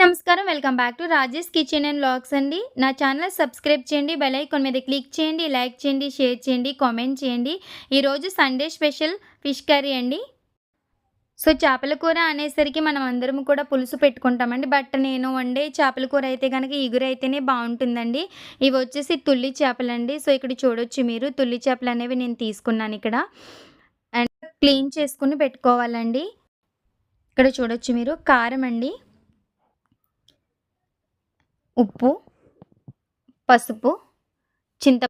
నమస్కారం. Welcome back to Rajesh kitchen and vlogs అండి. నా ఛానల్ సబ్స్క్రైబ్ చేయండి, బెల్ ఐకాన్ మీద క్లిక్ చేయండి, లైక్ చేయండి, షేర్ చేయండి, కామెంట్ చేయండి. ఈరోజు సండే స్పెషల్ ఫిష్ కర్రీ అండి. సో చేపల కూర అనేసరికి మనం అందరం కూడా పులుసు పెట్టుకుంటామండి. బట్ నేను వండే చేపల కూర అయితే కనుక ఇగురు అయితేనే బాగుంటుందండి. ఇవి వచ్చేసి తుల్లి చేపలండి. సో ఇక్కడ చూడొచ్చు మీరు, తుల్లి చేపలు అనేవి నేను తీసుకున్నాను ఇక్కడ. అండ్ క్లీన్ చేసుకుని పెట్టుకోవాలండి. ఇక్కడ చూడొచ్చు మీరు, కారం అండి, ఉప్పు, పసుపు, చింత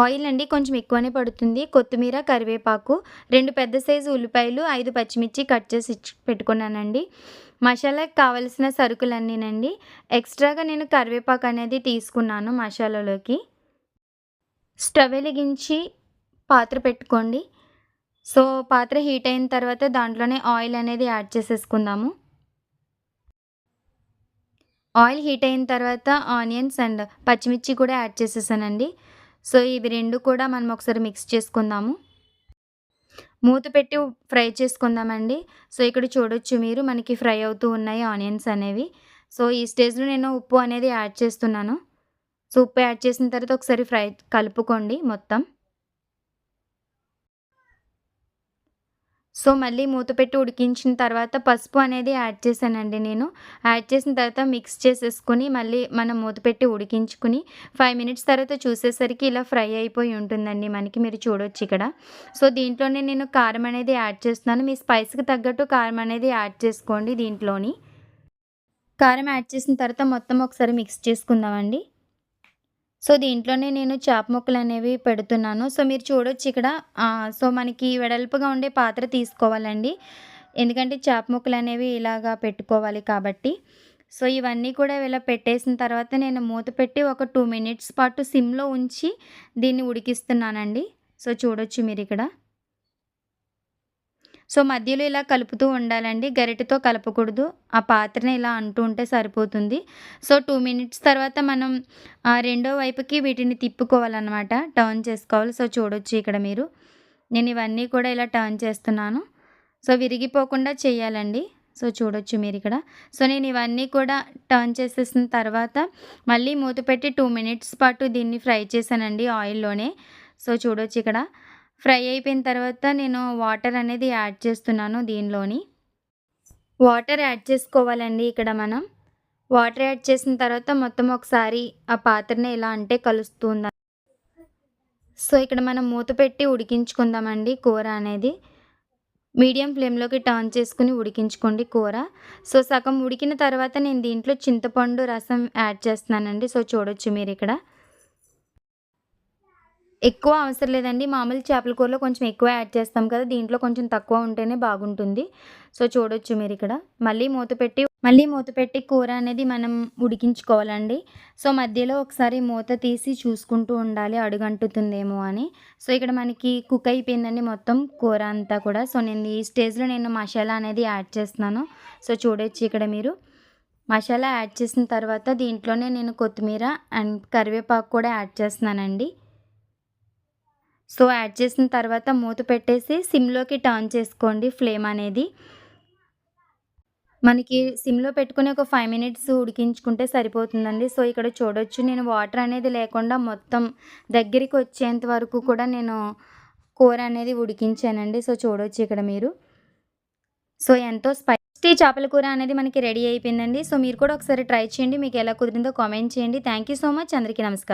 ఆయిల్ అండి కొంచెం ఎక్కువనే పడుతుంది. కొత్తిమీర, కరివేపాకు, 2 పెద్ద సైజు ఉల్లిపాయలు, 5 పచ్చిమిర్చి కట్ చేసి పెట్టుకున్నానండి. మసాలాకి కావాల్సిన సరుకులన్నీనండి. ఎక్స్ట్రాగా నేను కరివేపాకు అనేది తీసుకున్నాను మసాలాలోకి. స్టవ్ వెలిగించి పాత్ర పెట్టుకోండి. సో పాత్ర హీట్ అయిన తర్వాత దాంట్లోనే ఆయిల్ అనేది యాడ్ చేసేసుకుందాము. ఆయిల్ హీట్ అయిన తర్వాత ఆనియన్స్ అండ్ పచ్చిమిర్చి కూడా యాడ్ చేసేసానండి. సో ఇవి 2 కూడా మనం ఒకసారి మిక్స్ చేసుకుందాము. మూత పెట్టి ఫ్రై చేసుకుందామండి. సో ఇక్కడ చూడొచ్చు మీరు, మనకి ఫ్రై అవుతూ ఉన్నాయి ఆనియన్స్ అనేవి. సో ఈ స్టేజ్లో నేను ఉప్పు అనేది యాడ్ చేస్తున్నాను. సో ఉప్పు యాడ్ చేసిన తర్వాత ఒకసారి కలుపుకోండి మొత్తం. సో మళ్ళీ మూత పెట్టి ఉడికించిన తర్వాత పసుపు అనేది యాడ్ చేశానండి నేను. యాడ్ చేసిన తర్వాత మిక్స్ చేసేసుకొని మళ్ళీ మనం మూత పెట్టి ఉడికించుకుని 5 మినిట్స్ తర్వాత చూసేసరికి ఇలా ఫ్రై అయిపోయి ఉంటుందండి మనకి, మీరు చూడొచ్చు ఇక్కడ. సో దీంట్లోనే నేను కారం అనేది యాడ్ చేస్తున్నాను. మీ స్పైస్కి తగ్గట్టు కారం అనేది యాడ్ చేసుకోండి దీంట్లోని. కారం యాడ్ చేసిన తర్వాత మొత్తం ఒకసారి మిక్స్ చేసుకుందామండి. సో దీంట్లోనే నేను చేప ముక్కలు అనేవి పెడుతున్నాను. సో మీరు చూడొచ్చు ఇక్కడ. సో మనకి వెడల్పుగా ఉండే పాత్ర తీసుకోవాలండి, ఎందుకంటే చేప ముక్కలు అనేవి ఇలాగా పెట్టుకోవాలి కాబట్టి. సో ఇవన్నీ కూడా ఇలా పెట్టేసిన తర్వాత నేను మూత పెట్టి ఒక 2 మినిట్స్ పాటు సిమ్లో ఉంచి దీన్ని ఉడికిస్తున్నానండి. సో చూడొచ్చు మీరు ఇక్కడ. సో మధ్యలో ఇలా కలుపుతూ ఉండాలండి, గరిటెతో కలపకూడదు. ఆ పాత్రని ఇలా అంటూ ఉంటే సరిపోతుంది. సో 2 మినిట్స్ తర్వాత మనం రెండో వైపుకి వీటిని తిప్పుకోవాలన్నమాట, టర్న్ చేసుకోవాలి. సో చూడొచ్చు ఇక్కడ మీరు, నేను ఇవన్నీ కూడా ఇలా టర్న్ చేస్తున్నాను. సో విరిగిపోకుండా చేయాలండి. సో చూడొచ్చు మీరు ఇక్కడ. సో నేను ఇవన్నీ కూడా టర్న్ చేసేసిన తర్వాత మళ్ళీ మూత పెట్టి 2 మినిట్స్ పాటు దీన్ని ఫ్రై చేశానండి ఆయిల్లోనే. సో చూడొచ్చు ఇక్కడ. ఫ్రై అయిపోయిన తర్వాత నేను వాటర్ అనేది యాడ్ చేస్తున్నాను దీనిలోని. వాటర్ యాడ్ చేసుకోవాలండి ఇక్కడ మనం. వాటర్ యాడ్ చేసిన తర్వాత మొత్తం ఒకసారి ఆ పాత్రని ఇలా అంటే కలుస్తుంది. సో ఇక్కడ మనం మూత పెట్టి ఉడికించుకుందామండి కూర అనేది. మీడియం ఫ్లేమ్లోకి టర్న్ చేసుకుని ఉడికించుకోండి కూర. సో సగం ఉడికిన తర్వాత నేను దీంట్లో చింతపండు రసం యాడ్ చేస్తున్నానండి. సో చూడొచ్చు మీరు ఇక్కడ. ఎక్కువ అవసరం లేదండి, మామూలు చేపల కూరలో కొంచెం ఎక్కువ యాడ్ చేస్తాం కదా, దీంట్లో కొంచెం తక్కువ ఉంటేనే బాగుంటుంది. సో చూడొచ్చు మీరు ఇక్కడ. మళ్ళీ మూత పెట్టి కూర అనేది మనం ఉడికించుకోవాలండి. సో మధ్యలో ఒకసారి మూత తీసి చూసుకుంటూ ఉండాలి, అడుగంటుతుందేమో అని. సో ఇక్కడ మనకి కుక్ అయిపోయిందండి మొత్తం కూర అంతా కూడా. సో నేను ఈ స్టేజ్లో నేను మసాలా అనేది యాడ్ చేస్తున్నాను. సో చూడొచ్చు ఇక్కడ మీరు. మసాలా యాడ్ చేసిన తర్వాత దీంట్లోనే నేను కొత్తిమీర అండ్ కరివేపాకు కూడా యాడ్ చేస్తున్నానండి. సో యాడ్ చేసిన తర్వాత మూత పెట్టేసి సిమ్లోకి టర్న్ చేసుకోండి ఫ్లేమ్ అనేది. మనకి సిమ్లో పెట్టుకుని ఒక 5 మినిట్స్ ఉడికించుకుంటే సరిపోతుందండి. సో ఇక్కడ చూడొచ్చు నేను వాటర్ అనేది లేకుండా మొత్తం దగ్గరికి వచ్చేంత వరకు కూడా నేను కూర అనేది ఉడికించానండి. సో చూడొచ్చు ఇక్కడ మీరు. సో ఎంతో స్పైసీ చేపల కూర అనేది మనకి రెడీ అయిపోయిందండి. సో మీరు కూడా ఒకసారి ట్రై చేయండి, మీకు ఎలా కుదిరిందో కామెంట్ చేయండి. Thank you so much. అందరికీ నమస్కారం.